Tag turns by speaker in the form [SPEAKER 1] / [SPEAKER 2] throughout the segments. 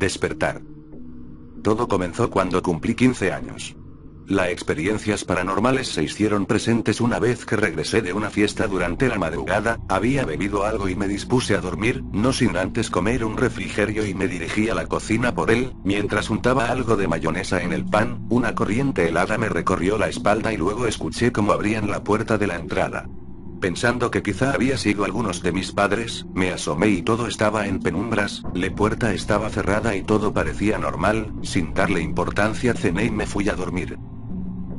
[SPEAKER 1] Despertar. Todo comenzó cuando cumplí 15 años. Las experiencias paranormales se hicieron presentes una vez que regresé de una fiesta durante la madrugada, había bebido algo y me dispuse a dormir, no sin antes comer un refrigerio y me dirigí a la cocina por él, mientras untaba algo de mayonesa en el pan, una corriente helada me recorrió la espalda y luego escuché cómo abrían la puerta de la entrada. Pensando que quizá había sido algunos de mis padres, me asomé y todo estaba en penumbras, la puerta estaba cerrada y todo parecía normal, sin darle importancia cené y me fui a dormir.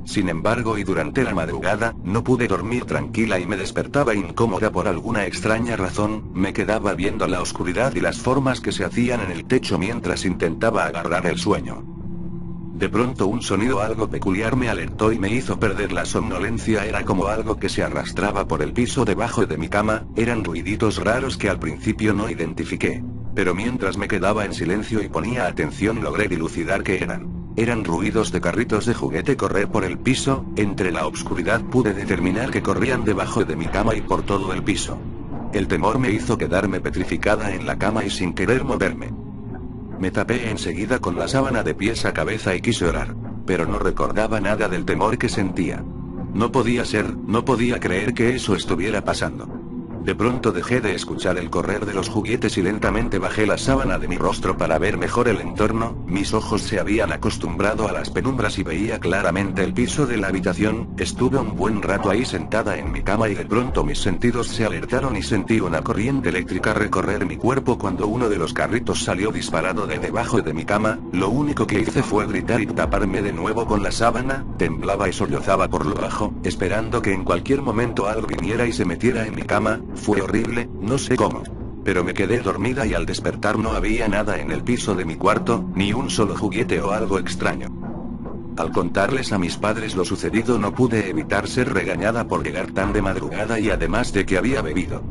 [SPEAKER 1] Sin embargo, y durante la madrugada, no pude dormir tranquila y me despertaba incómoda por alguna extraña razón, me quedaba viendo la oscuridad y las formas que se hacían en el techo mientras intentaba agarrar el sueño. De pronto un sonido algo peculiar me alertó y me hizo perder la somnolencia, era como algo que se arrastraba por el piso debajo de mi cama, eran ruiditos raros que al principio no identifiqué. Pero mientras me quedaba en silencio y ponía atención logré dilucidar qué eran. Eran ruidos de carritos de juguete correr por el piso, entre la oscuridad pude determinar que corrían debajo de mi cama y por todo el piso. El temor me hizo quedarme petrificada en la cama y sin querer moverme. Me tapé enseguida con la sábana de pies a cabeza y quise orar, pero no recordaba nada del temor que sentía. No podía ser, no podía creer que eso estuviera pasando. De pronto dejé de escuchar el correr de los juguetes y lentamente bajé la sábana de mi rostro para ver mejor el entorno, mis ojos se habían acostumbrado a las penumbras y veía claramente el piso de la habitación, estuve un buen rato ahí sentada en mi cama y de pronto mis sentidos se alertaron y sentí una corriente eléctrica recorrer mi cuerpo cuando uno de los carritos salió disparado de debajo de mi cama, lo único que hice fue gritar y taparme de nuevo con la sábana, temblaba y sollozaba por lo bajo, esperando que en cualquier momento algo viniera y se metiera en mi cama. Fue horrible, no sé cómo. Pero me quedé dormida y al despertar no había nada en el piso de mi cuarto, ni un solo juguete o algo extraño. Al contarles a mis padres lo sucedido no pude evitar ser regañada por llegar tan de madrugada y además de que había bebido.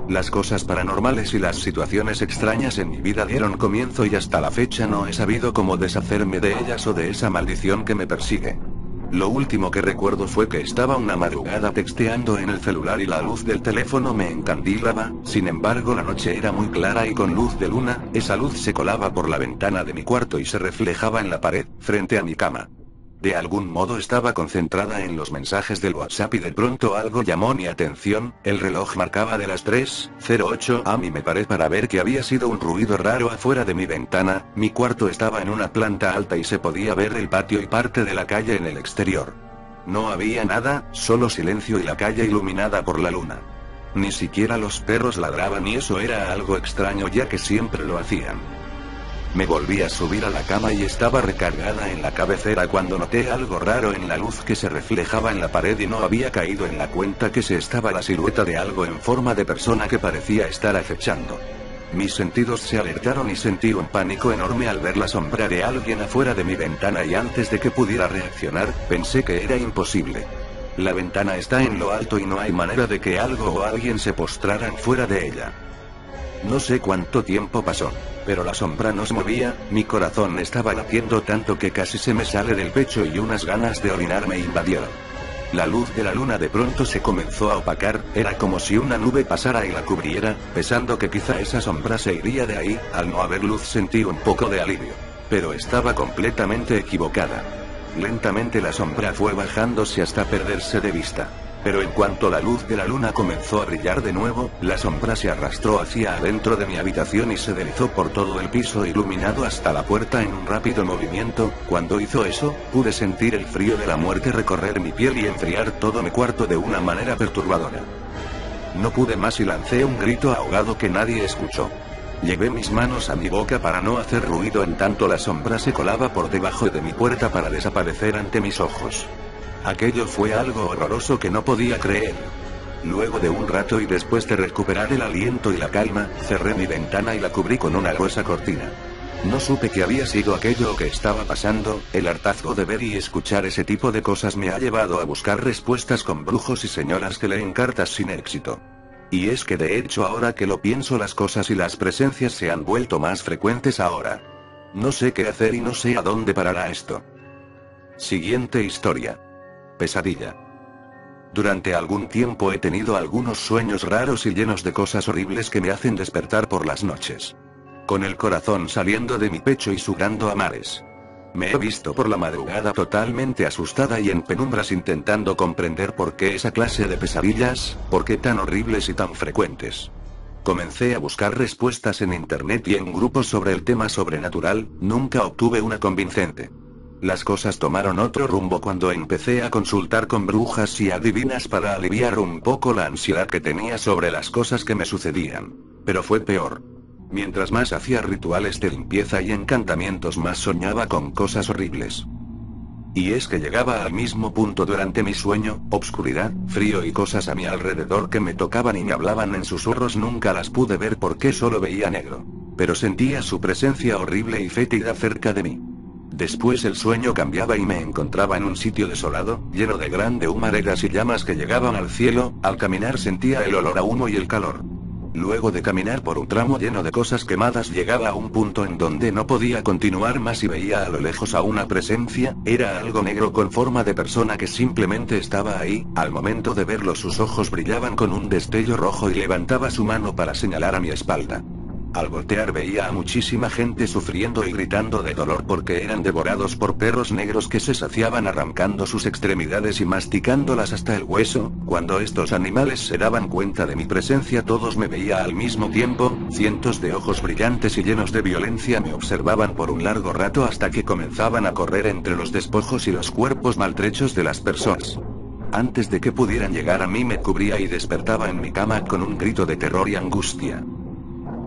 [SPEAKER 1] Las cosas paranormales y las situaciones extrañas en mi vida dieron comienzo y hasta la fecha no he sabido cómo deshacerme de ellas o de esa maldición que me persigue. Lo último que recuerdo fue que estaba una madrugada texteando en el celular y la luz del teléfono me encandilaba, sin embargo la noche era muy clara y con luz de luna, esa luz se colaba por la ventana de mi cuarto y se reflejaba en la pared, frente a mi cama. De algún modo estaba concentrada en los mensajes del WhatsApp y de pronto algo llamó mi atención, el reloj marcaba de las 3:08 am y me paré para ver que había sido un ruido raro afuera de mi ventana, mi cuarto estaba en una planta alta y se podía ver el patio y parte de la calle en el exterior. No había nada, solo silencio y la calle iluminada por la luna. Ni siquiera los perros ladraban y eso era algo extraño ya que siempre lo hacían. Me volví a subir a la cama y estaba recargada en la cabecera cuando noté algo raro en la luz que se reflejaba en la pared y no había caído en la cuenta que se estaba la silueta de algo en forma de persona que parecía estar acechando. Mis sentidos se alertaron y sentí un pánico enorme al ver la sombra de alguien afuera de mi ventana y antes de que pudiera reaccionar, pensé que era imposible. La ventana está en lo alto y no hay manera de que algo o alguien se postraran fuera de ella. No sé cuánto tiempo pasó, pero la sombra no se movía, mi corazón estaba latiendo tanto que casi se me sale del pecho y unas ganas de orinar me invadieron. La luz de la luna de pronto se comenzó a opacar, era como si una nube pasara y la cubriera, pensando que quizá esa sombra se iría de ahí, al no haber luz sentí un poco de alivio. Pero estaba completamente equivocada. Lentamente la sombra fue bajándose hasta perderse de vista. Pero en cuanto la luz de la luna comenzó a brillar de nuevo, la sombra se arrastró hacia adentro de mi habitación y se deslizó por todo el piso iluminado hasta la puerta en un rápido movimiento. Cuando hizo eso, pude sentir el frío de la muerte recorrer mi piel y enfriar todo mi cuarto de una manera perturbadora. No pude más y lancé un grito ahogado que nadie escuchó. Llevé mis manos a mi boca para no hacer ruido en tanto la sombra se colaba por debajo de mi puerta para desaparecer ante mis ojos. Aquello fue algo horroroso que no podía creer. Luego de un rato y después de recuperar el aliento y la calma, cerré mi ventana y la cubrí con una gruesa cortina. No supe qué había sido aquello que estaba pasando, el hartazgo de ver y escuchar ese tipo de cosas me ha llevado a buscar respuestas con brujos y señoras que leen cartas sin éxito. Y es que de hecho ahora que lo pienso las cosas y las presencias se han vuelto más frecuentes ahora. No sé qué hacer y no sé a dónde parará esto. Siguiente historia. Pesadilla. Durante algún tiempo he tenido algunos sueños raros y llenos de cosas horribles que me hacen despertar por las noches. con el corazón saliendo de mi pecho y sudando a mares. Me he visto por la madrugada totalmente asustada y en penumbras intentando comprender por qué esa clase de pesadillas, por qué tan horribles y tan frecuentes. Comencé a buscar respuestas en internet y en grupos sobre el tema sobrenatural, nunca obtuve una convincente. Las cosas tomaron otro rumbo cuando empecé a consultar con brujas y adivinas para aliviar un poco la ansiedad que tenía sobre las cosas que me sucedían. Pero fue peor. Mientras más hacía rituales de limpieza y encantamientos, más soñaba con cosas horribles. Y es que llegaba al mismo punto durante mi sueño: obscuridad, frío y cosas a mi alrededor que me tocaban y me hablaban en susurros. Nunca las pude ver porque solo veía negro. Pero sentía su presencia horrible y fétida cerca de mí. Después el sueño cambiaba y me encontraba en un sitio desolado, lleno de grandes humaredas y llamas que llegaban al cielo. Al caminar sentía el olor a humo y el calor. Luego de caminar por un tramo lleno de cosas quemadas, llegaba a un punto en donde no podía continuar más y veía a lo lejos a una presencia. Era algo negro con forma de persona que simplemente estaba ahí. Al momento de verlo, sus ojos brillaban con un destello rojo y levantaba su mano para señalar a mi espalda. Al voltear veía a muchísima gente sufriendo y gritando de dolor porque eran devorados por perros negros que se saciaban arrancando sus extremidades y masticándolas hasta el hueso. Cuando estos animales se daban cuenta de mi presencia, todos me veían al mismo tiempo. Cientos de ojos brillantes y llenos de violencia me observaban por un largo rato hasta que comenzaban a correr entre los despojos y los cuerpos maltrechos de las personas. Antes de que pudieran llegar a mí, me cubría y despertaba en mi cama con un grito de terror y angustia.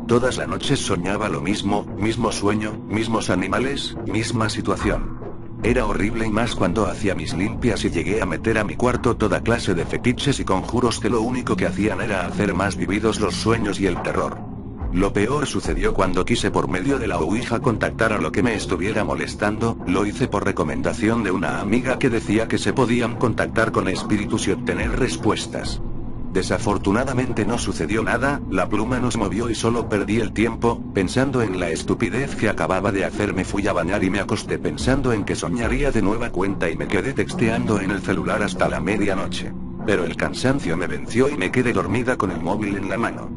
[SPEAKER 1] Todas las noches soñaba lo mismo, mismo sueño, mismos animales, misma situación. Era horrible, y más cuando hacía mis limpias y llegué a meter a mi cuarto toda clase de fetiches y conjuros que lo único que hacían era hacer más vividos los sueños y el terror. Lo peor sucedió cuando quise por medio de la Ouija contactar a lo que me estuviera molestando. Lo hice por recomendación de una amiga que decía que se podían contactar con espíritus y obtener respuestas. Desafortunadamente no sucedió nada, la pluma no se movió y solo perdí el tiempo, pensando en la estupidez que acababa de hacer. Me fui a bañar y me acosté pensando en que soñaría de nueva cuenta y me quedé texteando en el celular hasta la medianoche. Pero el cansancio me venció y me quedé dormida con el móvil en la mano.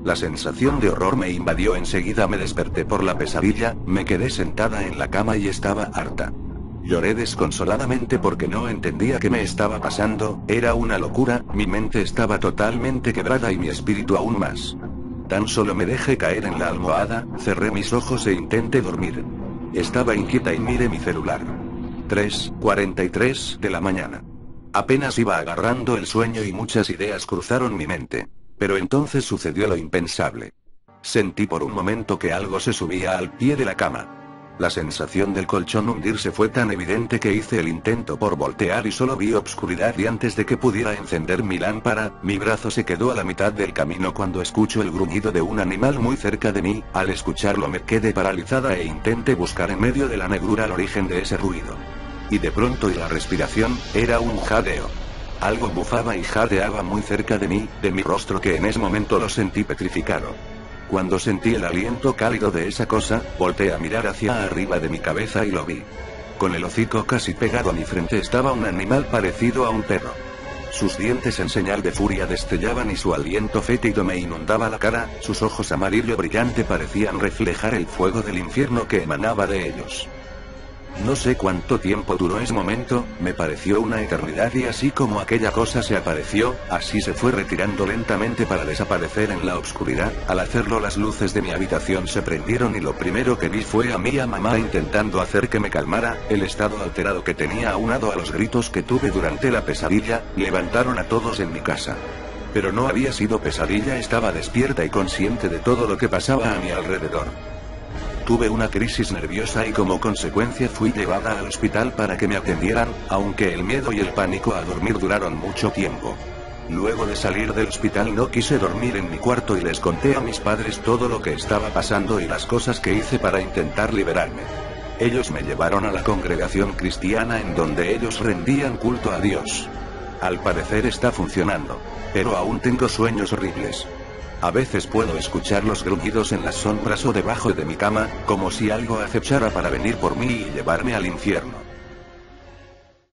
[SPEAKER 1] La sensación de horror me invadió enseguida. Me desperté por la pesadilla, me quedé sentada en la cama y estaba harta. Lloré desconsoladamente porque no entendía qué me estaba pasando. Era una locura, mi mente estaba totalmente quebrada y mi espíritu aún más. Tan solo me dejé caer en la almohada, cerré mis ojos e intenté dormir. Estaba inquieta y miré mi celular. 3:43 de la mañana. Apenas iba agarrando el sueño y muchas ideas cruzaron mi mente. Pero entonces sucedió lo impensable. Sentí por un momento que algo se subía al pie de la cama. La sensación del colchón hundirse fue tan evidente que hice el intento por voltear y solo vi obscuridad, y antes de que pudiera encender mi lámpara, mi brazo se quedó a la mitad del camino cuando escucho el gruñido de un animal muy cerca de mí. Al escucharlo me quedé paralizada e intenté buscar en medio de la negrura el origen de ese ruido. Y de pronto, y la respiración, era un jadeo. Algo bufaba y jadeaba muy cerca de mí, de mi rostro, que en ese momento lo sentí petrificado. Cuando sentí el aliento cálido de esa cosa, volteé a mirar hacia arriba de mi cabeza y lo vi. Con el hocico casi pegado a mi frente estaba un animal parecido a un perro. Sus dientes en señal de furia destellaban y su aliento fétido me inundaba la cara. Sus ojos amarillo brillante parecían reflejar el fuego del infierno que emanaba de ellos. No sé cuánto tiempo duró ese momento, me pareció una eternidad, y así como aquella cosa se apareció, así se fue retirando lentamente para desaparecer en la oscuridad. Al hacerlo, las luces de mi habitación se prendieron y lo primero que vi fue a mi mamá intentando hacer que me calmara. El estado alterado que tenía, aunado a los gritos que tuve durante la pesadilla, levantaron a todos en mi casa. Pero no había sido pesadilla, estaba despierta y consciente de todo lo que pasaba a mi alrededor. Tuve una crisis nerviosa y como consecuencia fui llevada al hospital para que me atendieran, aunque el miedo y el pánico a dormir duraron mucho tiempo. Luego de salir del hospital no quise dormir en mi cuarto y les conté a mis padres todo lo que estaba pasando y las cosas que hice para intentar liberarme. Ellos me llevaron a la congregación cristiana en donde ellos rendían culto a Dios. Al parecer está funcionando, pero aún tengo sueños horribles. A veces puedo escuchar los gruñidos en las sombras o debajo de mi cama, como si algo acechara para venir por mí y llevarme al infierno.